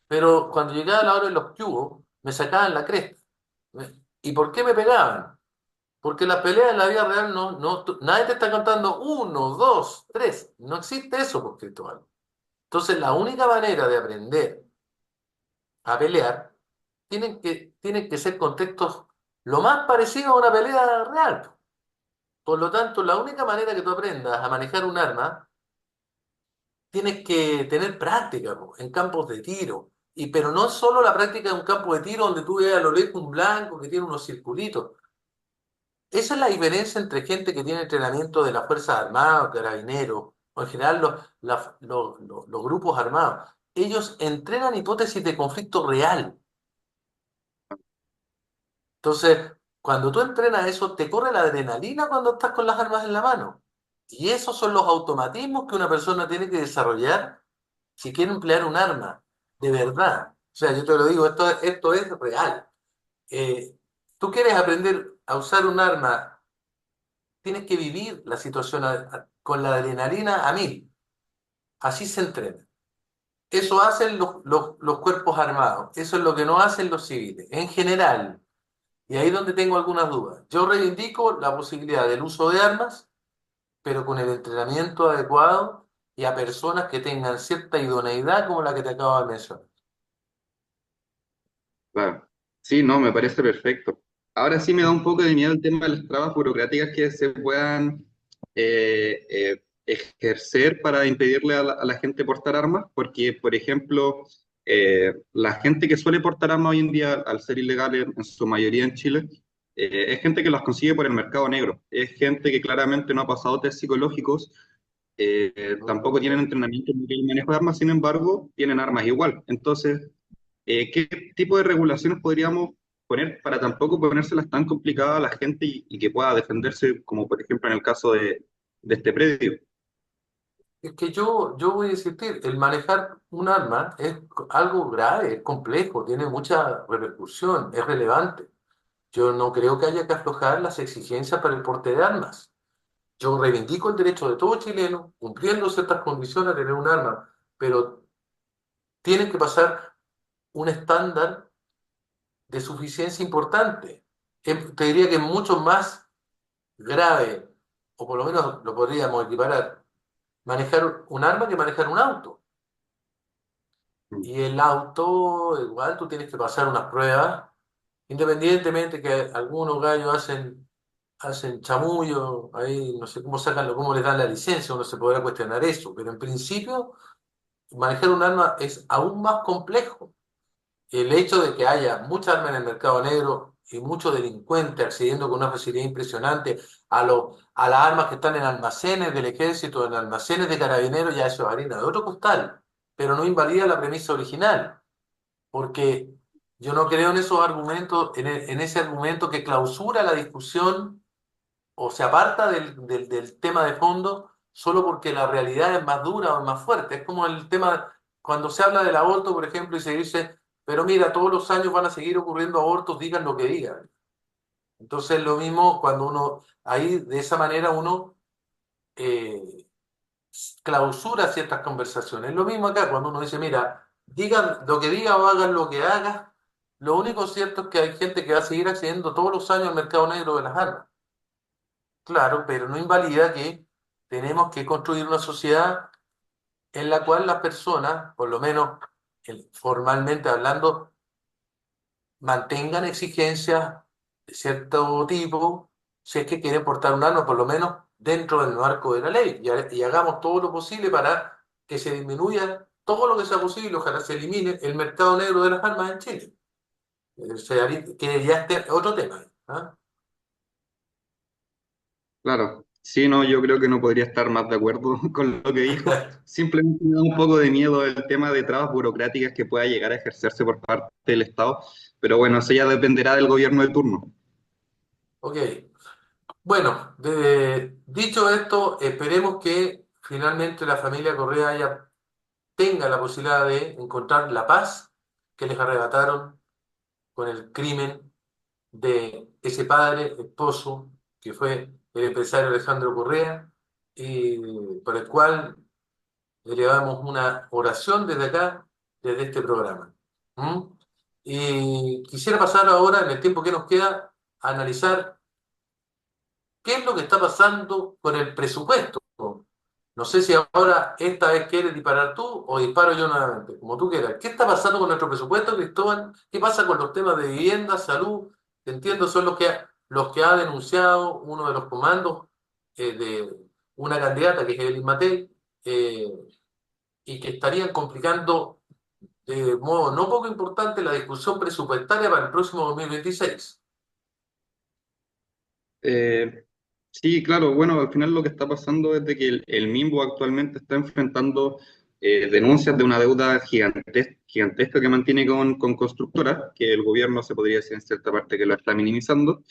pero cuando llegaba la hora de los cubos, me sacaban la cresta. ¿Y por qué me pegaban? Porque las peleas en la vida real nadie te está contando uno, dos, tres. No existe eso por Cristóbal. Entonces la única manera de aprender a pelear tienen que ser contextos lo más parecido a una pelea real. Por lo tanto, la única manera que tú aprendas a manejar un arma, tienes que tener práctica po, en campos de tiro. Pero no es solo la práctica de un campo de tiro donde tú veas a lo lejos un blanco que tiene unos circulitos. Esa es la diferencia entre gente que tiene entrenamiento de las Fuerzas Armadas, carabineros, o en general los grupos armados. Ellos entrenan hipótesis de conflicto real. Entonces, cuando tú entrenas eso, te corre la adrenalina cuando estás con las armas en la mano. Y esos son los automatismos que una persona tiene que desarrollar si quiere emplear un arma, de verdad. O sea, yo te lo digo, esto es real. Eh, Tú quieres aprender a usar un arma, tienes que vivir la situación con la adrenalina a mil. Así se entrena. Eso hacen los cuerpos armados. Eso es lo que no hacen los civiles. En general, y ahí es donde tengo algunas dudas. Yo reivindico la posibilidad del uso de armas, pero con el entrenamiento adecuado y a personas que tengan cierta idoneidad como la que te acabo de mencionar. Claro. Sí, no, me parece perfecto. Ahora sí me da un poco de miedo el tema de las trabas burocráticas que se puedan ejercer para impedirle a la gente portar armas, porque, por ejemplo, la gente que suele portar armas hoy en día, al ser ilegales en su mayoría en Chile, es gente que las consigue por el mercado negro. Es gente que claramente no ha pasado test psicológicos, tampoco tienen entrenamiento en el manejo de armas, sin embargo, tienen armas igual. Entonces, ¿qué tipo de regulaciones podríamos poner para tampoco ponérselas tan complicadas a la gente y que pueda defenderse, como por ejemplo en el caso de este predio? Es que yo voy a insistir, el manejar un arma es algo grave, es complejo, tiene mucha repercusión, es relevante. Yo no creo que haya que aflojar las exigencias para el porte de armas. Yo reivindico el derecho de todo chileno, cumpliendo ciertas condiciones, a tener un arma, pero tiene que pasar un estándar de suficiencia importante. Te diría que es mucho más grave, o por lo menos lo podríamos equiparar, manejar un arma que manejar un auto. Mm. Y el auto, igual tú tienes que pasar unas pruebas, independientemente que algunos gallos hacen chamullo, ahí no sé cómo sacan, cómo les dan la licencia, uno se podrá cuestionar eso, pero en principio manejar un arma es aún más complejo. El hecho de que haya mucha arma en el mercado negro y muchos delincuentes accediendo con una facilidad impresionante a las armas que están en almacenes del ejército, en almacenes de carabineros, ya eso es harina de otro costal, pero no invalida la premisa original, porque yo no creo en esos argumentos, en ese argumento que clausura la discusión o se aparta del tema de fondo solo porque la realidad es más dura o más fuerte. Es como el tema, cuando se habla del aborto, por ejemplo, y se dice, pero mira, todos los años van a seguir ocurriendo abortos, digan lo que digan. Entonces, lo mismo cuando ahí de esa manera uno eh, clausura ciertas conversaciones. Lo mismo acá, cuando uno dice, mira, digan lo que diga o hagan lo que haga, lo único cierto es que hay gente que va a seguir accediendo todos los años al mercado negro de las armas. Claro, pero no invalida que tenemos que construir una sociedad en la cual las personas, por lo menos formalmente hablando, mantengan exigencias de cierto tipo, si es que quieren portar un arma, por lo menos dentro del marco de la ley, y hagamos todo lo posible para que se disminuya todo lo que sea posible, ojalá se elimine el mercado negro de las armas en Chile. Que ya es otro tema. ¿Ah? Claro, sí, no, yo creo que no podría estar más de acuerdo con lo que dijo. Simplemente me da un poco de miedo el tema de trabas burocráticas que pueda llegar a ejercerse por parte del Estado, pero bueno, eso ya dependerá del gobierno de turno. Ok. Bueno, dicho esto, esperemos que finalmente la familia Correa tenga la posibilidad de encontrar la paz que les arrebataron con el crimen de ese padre, esposo, que fue el empresario Alejandro Correa, y por el cual elevamos una oración desde acá, desde este programa. ¿Mm? Y quisiera pasar ahora, en el tiempo que nos queda, a analizar qué es lo que está pasando con el presupuesto. No sé si ahora esta vez quieres disparar tú o disparo yo nuevamente, como tú quieras. ¿Qué está pasando con nuestro presupuesto, Cristóbal? ¿Qué pasa con los temas de vivienda, salud? Que entiendo son los que ha denunciado uno de los comandos de una candidata que es Evelyn Matei, eh, y que estarían complicando de modo no poco importante la discusión presupuestaria para el próximo 2026. Eh, sí, claro, bueno, al final lo que está pasando es de que el Mimbo actualmente está enfrentando denuncias de una deuda gigantesca que mantiene con constructoras, que el gobierno se podría decir en cierta parte que lo está minimizando.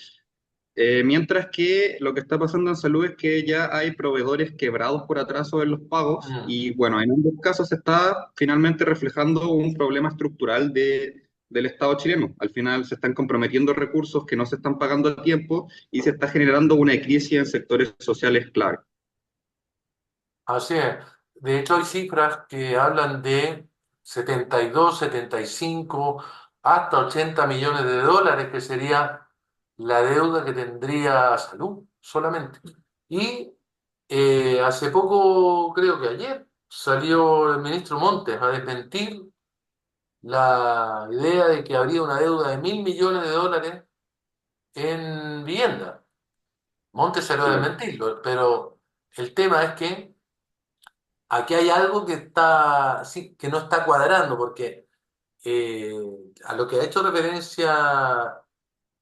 Mientras que lo que está pasando en salud es que ya hay proveedores quebrados por atraso en los pagos Mm. y bueno, en ambos casos se está finalmente reflejando un problema estructural del Estado chileno. Al final se están comprometiendo recursos que no se están pagando a tiempo y se está generando una crisis en sectores sociales clave. Así es. De hecho, hay cifras que hablan de 72, 75, hasta 80 millones de dólares, que sería la deuda que tendría Salud solamente. Y hace poco, creo que ayer, salió el ministro Montes a desmentir la idea de que habría una deuda de 1.000 millones de dólares en vivienda. Montes salió a Claro. desmentirlo, pero el tema es que aquí hay algo que está, sí, que no está cuadrando, porque eh, a lo que ha hecho referencia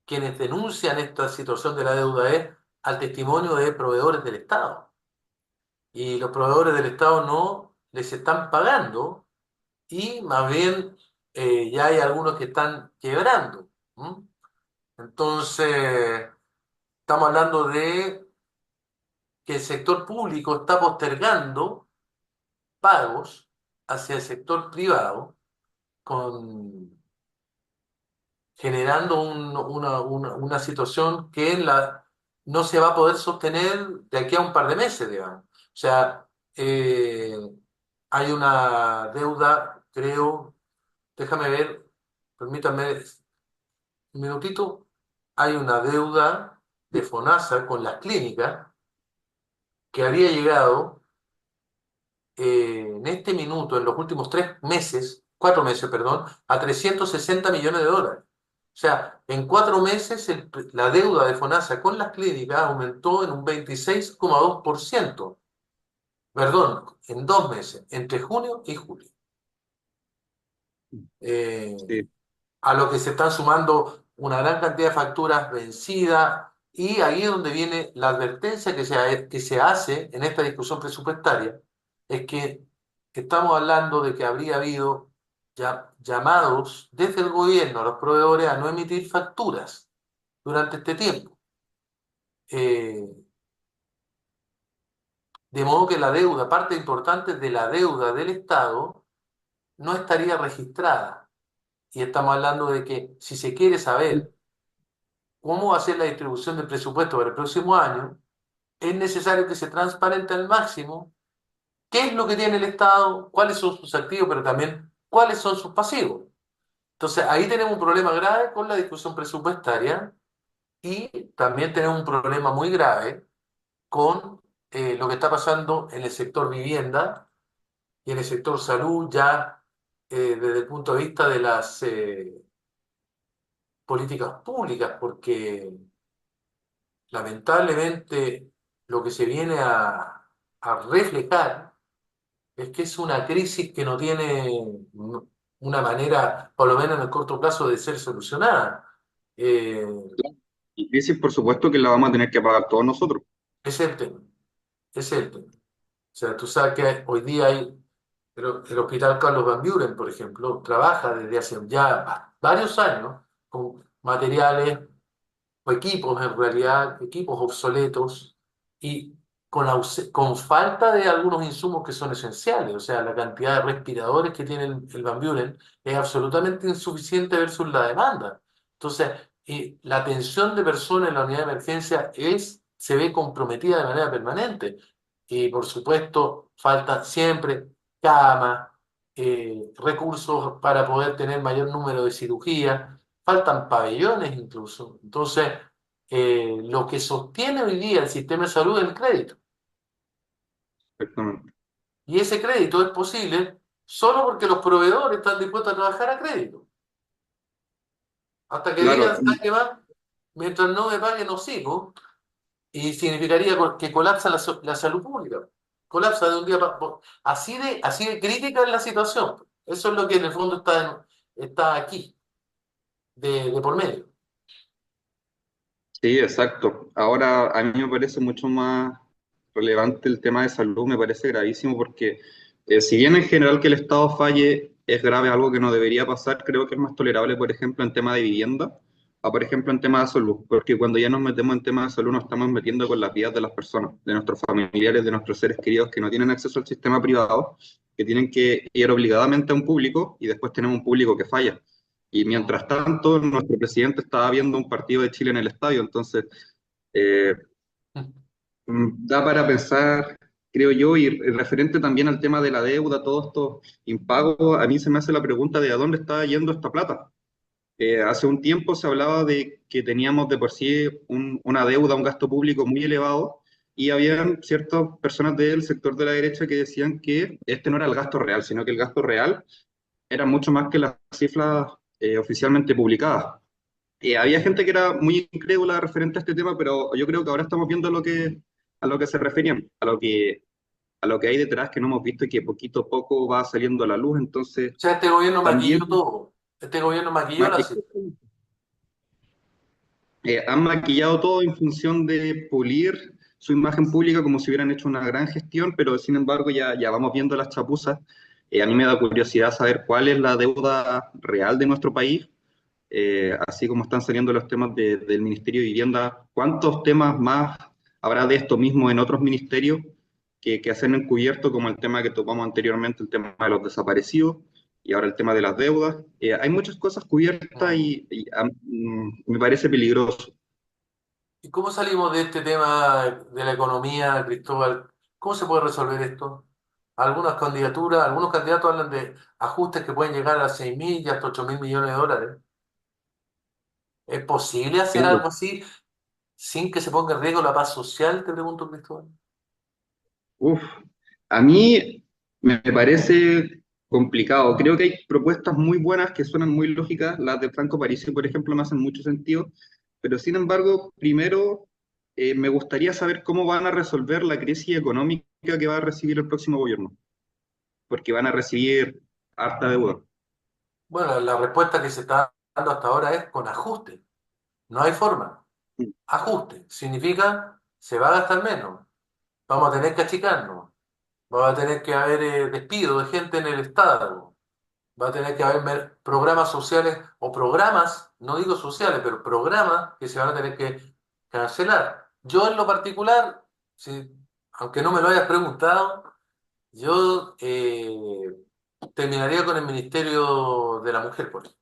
quienes denuncian esta situación de la deuda es al testimonio de proveedores del Estado. Y los proveedores del Estado no les están pagando y más bien ya hay algunos que están quebrando. ¿M? Entonces, estamos hablando de que el sector público está postergando pagos hacia el sector privado con, generando una situación que no se va a poder sostener de aquí a un par de meses, digamos. O sea, eh, hay una deuda, creo, déjame ver, permítame un minutito, hay una deuda de FONASA con las clínicas que había llegado en este minuto, en los últimos 3 meses, 4 meses, perdón, a 360 millones de dólares. O sea, en 4 meses la deuda de FONASA con las clínicas aumentó en un 26,2%. Perdón, en 2 meses, entre junio y julio. Eh, Sí. a lo que se están sumando una gran cantidad de facturas vencidas, y ahí es donde viene la advertencia que se hace en esta discusión presupuestaria, es que estamos hablando de que habría habido llamados desde el gobierno a los proveedores a no emitir facturas durante este tiempo. Eh, de modo que la deuda, parte importante de la deuda del Estado, no estaría registrada. Y estamos hablando de que si se quiere saber cómo va a ser la distribución del presupuesto para el próximo año, es necesario que se transparente al máximo qué es lo que tiene el Estado, cuáles son sus activos, pero también cuáles son sus pasivos. Entonces, ahí tenemos un problema grave con la discusión presupuestaria y también tenemos un problema muy grave con lo que está pasando en el sector vivienda y en el sector salud ya desde el punto de vista de las políticas públicas, porque lamentablemente lo que se viene a reflejar es que es una crisis que no tiene una manera, por lo menos en el corto plazo, de ser solucionada. Eh, Y crisis, por supuesto, que la vamos a tener que pagar todos nosotros. ese es el tema, ese es el tema. O sea, tú sabes que hoy día hay el Hospital Carlos Van Buren, por ejemplo, trabaja desde hace ya varios años con materiales o equipos, en realidad, equipos obsoletos y con falta de algunos insumos que son esenciales. O sea, la cantidad de respiradores que tiene el Van Buren es absolutamente insuficiente versus la demanda. Entonces, la atención de personas en la unidad de emergencia se ve comprometida de manera permanente. Y por supuesto, falta siempre camas, recursos para poder tener mayor número de cirugías, faltan pabellones incluso. Entonces, lo que sostiene hoy día el sistema de salud es el crédito. Exactamente. Y ese crédito es posible solo porque los proveedores están dispuestos a trabajar a crédito. Hasta que Claro, digan, ¿sabes qué más? Mientras no me paguen, no sigo. Y significaría que colapsa la salud pública. Colapsa de un día para otro. Así de crítica es la situación. Eso es lo que en el fondo está aquí, de por medio. sí, exacto. Ahora, a mí me parece mucho más relevante el tema de salud, me parece gravísimo porque si bien en general que el Estado falle es grave, algo que no debería pasar, creo que es más tolerable, por ejemplo, en tema de vivienda o, por ejemplo, en tema de salud, porque cuando ya nos metemos en temas de salud nos estamos metiendo con las vidas de las personas, de nuestros familiares, de nuestros seres queridos que no tienen acceso al sistema privado, que tienen que ir obligadamente a un público y después tenemos un público que falla. Y mientras tanto, nuestro presidente estaba viendo un partido de Chile en el estadio, entonces eh, da para pensar, creo yo, y referente también al tema de la deuda, todos estos impagos, a mí se me hace la pregunta de a dónde está yendo esta plata. Hace un tiempo se hablaba de que teníamos de por sí una deuda, un gasto público muy elevado, y habían ciertas personas del sector de la derecha que decían que este no era el gasto real, sino que el gasto real era mucho más que las cifras oficialmente publicadas. Había gente que era muy incrédula referente a este tema, pero yo creo que ahora estamos viendo a lo que se referían, a lo que hay detrás que no hemos visto y que poquito a poco va saliendo a la luz. Entonces, O sea, este gobierno también maquilló todo. Este gobierno maquilló ma- la situación. han maquillado todo en función de pulir su imagen pública como si hubieran hecho una gran gestión, pero sin embargo ya vamos viendo las chapuzas. A mí me da curiosidad saber cuál es la deuda real de nuestro país, así como están saliendo los temas del Ministerio de Vivienda, ¿cuántos temas más habrá de esto mismo en otros ministerios que se han encubierto, como el tema que topamos anteriormente, el tema de los desaparecidos y ahora el tema de las deudas? Hay muchas cosas cubiertas Mm. me parece peligroso. ¿Y cómo salimos de este tema de la economía, Cristóbal? ¿Cómo se puede resolver esto? Algunos candidatos hablan de ajustes que pueden llegar a 6.000 y hasta 8.000 millones de dólares. ¿Es posible hacer Claro. algo así sin que se ponga en riesgo la paz social? Te pregunto, Cristóbal. Uf, a mí me parece complicado. Creo que hay propuestas muy buenas que suenan muy lógicas. Las de Franco Parisi, por ejemplo, me hacen mucho sentido. Pero sin embargo, primero me gustaría saber cómo van a resolver la crisis económica que va a recibir el próximo gobierno, porque van a recibir harta deuda. Bueno, la respuesta que se está dando hasta ahora es con ajuste. No hay forma. Ajuste. Significa se va a gastar menos. Vamos a tener que achicarnos. Va a tener que haber despido de gente en el Estado. Va a tener que haber programas sociales o programas, no digo sociales, pero programas que se van a tener que cancelar. Yo en lo particular, aunque no me lo hayas preguntado, yo terminaría con el Ministerio de la Mujer, por ejemplo.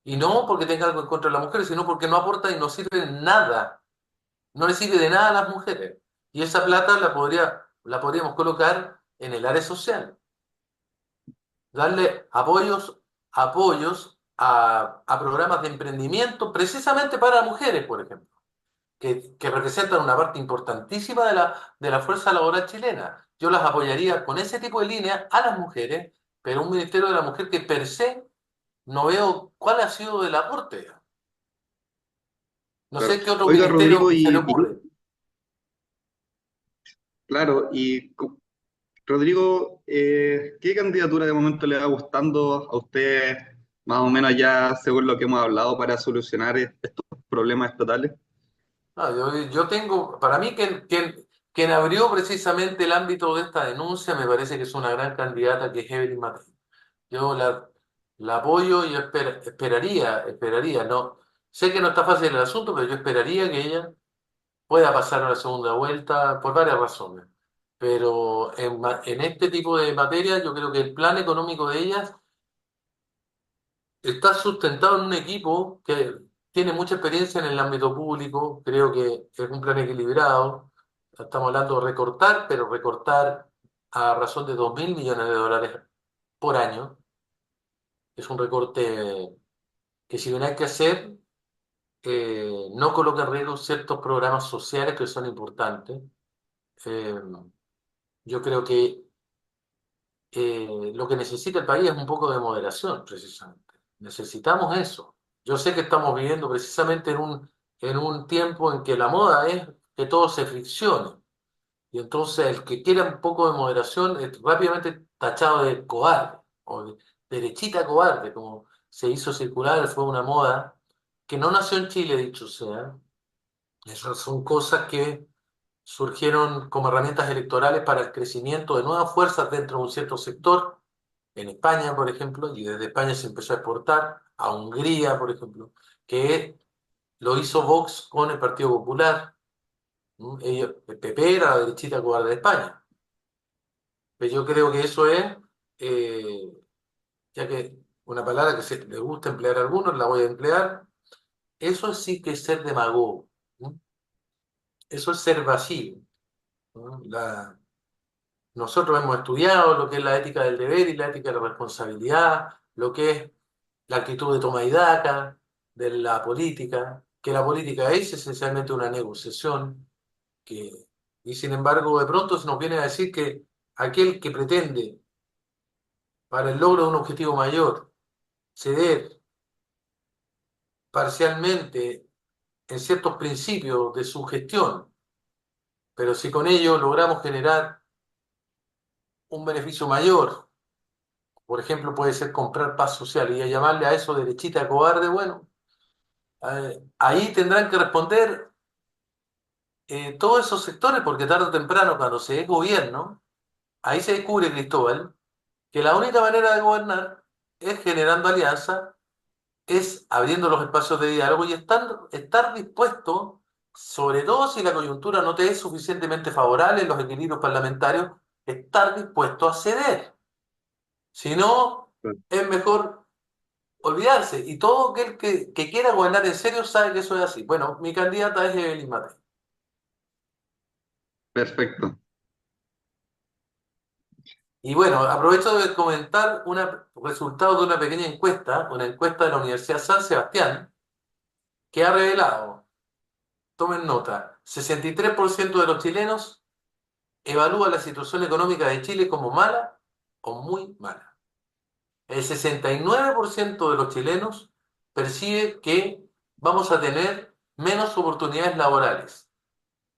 Y no porque tenga algo en contra de las mujeres, sino porque no aporta y no sirve de nada. No le sirve de nada a las mujeres. Y esa plata la podríamos colocar en el área social. darle apoyos a programas de emprendimiento precisamente para mujeres, por ejemplo, que representan una parte importantísima de la fuerza laboral chilena. Yo las apoyaría con ese tipo de línea a las mujeres, pero un Ministerio de la Mujer que per se no veo cuál ha sido el aporte. No Claro. sé qué otro Oiga, Rodrigo, ministerio se le ocurre. claro, Rodrigo, ¿qué candidatura de momento le va gustando a usted, más o menos ya según lo que hemos hablado, para solucionar estos problemas estatales? No, yo tengo, para mí, quien abrió precisamente el ámbito de esta denuncia me parece que es una gran candidata, que es Evelyn Matei. Yo la apoyo y esperaría, no. Sé que no está fácil el asunto, pero yo esperaría que ella pueda pasar a la segunda vuelta por varias razones. Pero en este tipo de materia, yo creo que el plan económico de ellas está sustentado en un equipo que tiene mucha experiencia en el ámbito público, creo que es un plan equilibrado. Estamos hablando de recortar, pero recortar a razón de 2.000 millones de dólares por año. Es un recorte que, si bien hay que hacer, no coloca en riesgo ciertos programas sociales que son importantes. Eh, yo creo que lo que necesita el país es un poco de moderación, precisamente. Necesitamos eso. Yo sé que estamos viviendo precisamente en un tiempo en que la moda es que todo se friccione. Y entonces el que quiera un poco de moderación es rápidamente tachado de cobarde o de derechita cobarde, como se hizo circular, fue una moda que no nació en Chile, dicho sea. Esas son cosas que surgieron como herramientas electorales para el crecimiento de nuevas fuerzas dentro de un cierto sector, en España, por ejemplo, y desde España se empezó a exportar a Hungría, por ejemplo, que lo hizo Vox con el Partido Popular. Ellos, el PP era la derechita cobarde de España. Pero yo creo que eso es, eh, ya que una palabra que le gusta emplear a algunos, la voy a emplear, eso sí que es ser demagogo, ¿no? Eso es ser vacío, ¿no? Nosotros hemos estudiado lo que es la ética del deber y la ética de la responsabilidad, lo que es la actitud de toma y daca de la política, que la política es esencialmente una negociación, que, y sin embargo de pronto se nos viene a decir que aquel que pretende, para el logro de un objetivo mayor, ceder parcialmente en ciertos principios de su gestión, pero si con ello logramos generar un beneficio mayor, por ejemplo, puede ser comprar paz social, y a llamarle a eso derechita cobarde, bueno, ahí tendrán que responder todos esos sectores, porque tarde o temprano, cuando se es gobierno, ahí se descubre, Cristóbal, que la única manera de gobernar es generando alianzas, es abriendo los espacios de diálogo y estar dispuesto, sobre todo si la coyuntura no te es suficientemente favorable en los equilibrios parlamentarios, estar dispuesto a ceder. Si no, es mejor olvidarse. Y todo aquel que quiera gobernar en serio sabe que eso es así. Bueno, mi candidata es Evelyn Matei. Perfecto. Y bueno, aprovecho de comentar un resultado de una pequeña encuesta, una encuesta de la Universidad San Sebastián, que ha revelado, tomen nota, 63% de los chilenos evalúa la situación económica de Chile como mala o muy mala. El 69% de los chilenos percibe que vamos a tener menos oportunidades laborales.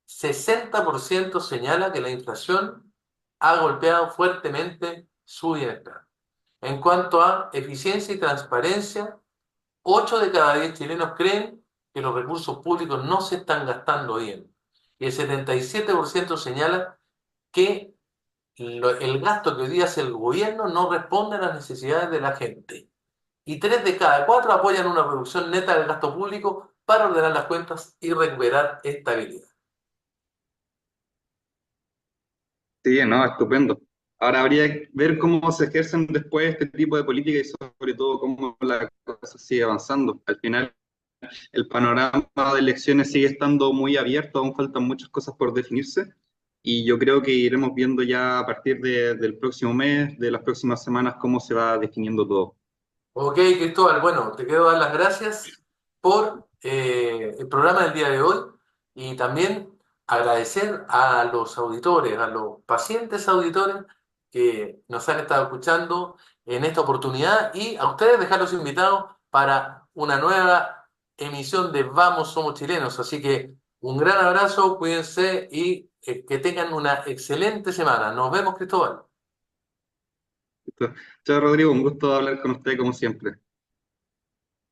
60% señala que la inflación ha golpeado fuertemente su bienestar. En cuanto a eficiencia y transparencia, 8 de cada 10 chilenos creen que los recursos públicos no se están gastando bien. Y el 77% señala que el gasto que hoy día hace el gobierno no responde a las necesidades de la gente. Y 3 de cada 4 apoyan una reducción neta del gasto público para ordenar las cuentas y recuperar estabilidad. Sí, no, estupendo. Ahora habría que ver cómo se ejercen después este tipo de política y sobre todo cómo la cosa sigue avanzando. Al final, el panorama de elecciones sigue estando muy abierto, aún faltan muchas cosas por definirse y yo creo que iremos viendo ya a partir del próximo mes, de las próximas semanas, cómo se va definiendo todo. Ok, Cristóbal, bueno, te quiero dar las gracias por el programa del día de hoy y también agradecer a los auditores, a los pacientes auditores que nos han estado escuchando en esta oportunidad y a ustedes dejarlos invitados para una nueva emisión de Vamos, Somos Chilenos. Así que un gran abrazo, cuídense y que tengan una excelente semana. Nos vemos, Cristóbal. Chao, Rodrigo, un gusto hablar con usted como siempre.